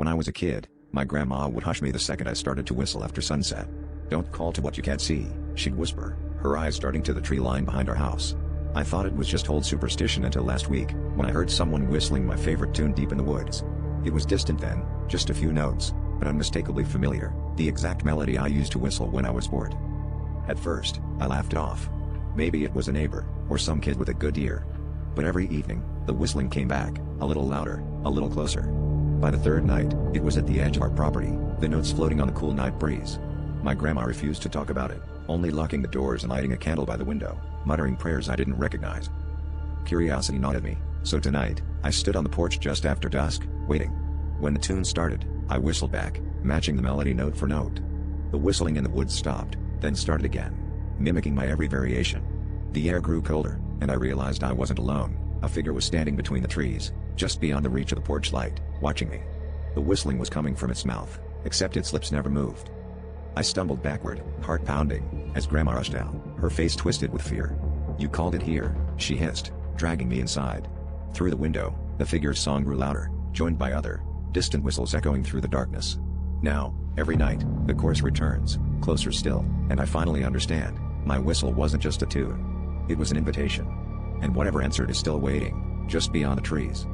When I was a kid, my grandma would hush me the second I started to whistle after sunset. "Don't call to what you can't see," she'd whisper, her eyes darting to the tree line behind our house. I thought it was just old superstition until last week, when I heard someone whistling my favorite tune deep in the woods. It was distant then, just a few notes, but unmistakably familiar, the exact melody I used to whistle when I was bored. At first, I laughed it off. Maybe it was a neighbor, or some kid with a good ear. But every evening, the whistling came back, a little louder, a little closer. By the third night, it was at the edge of our property, the notes floating on the cool night breeze. My grandma refused to talk about it, only locking the doors and lighting a candle by the window, muttering prayers I didn't recognize. Curiosity gnawed me, so tonight, I stood on the porch just after dusk, waiting. When the tune started, I whistled back, matching the melody note for note. The whistling in the woods stopped, then started again, mimicking my every variation. The air grew colder, and I realized I wasn't alone. A figure was standing between the trees, just beyond the reach of the porch light, watching me. The whistling was coming from its mouth, except its lips never moved. I stumbled backward, heart pounding, as Grandma rushed out, her face twisted with fear. "You called it here," she hissed, dragging me inside. Through the window, the figure's song grew louder, joined by other, distant whistles echoing through the darkness. Now, every night, the chorus returns, closer still, and I finally understand. My whistle wasn't just a tune. It was an invitation. And whatever answered is still waiting, just beyond the trees.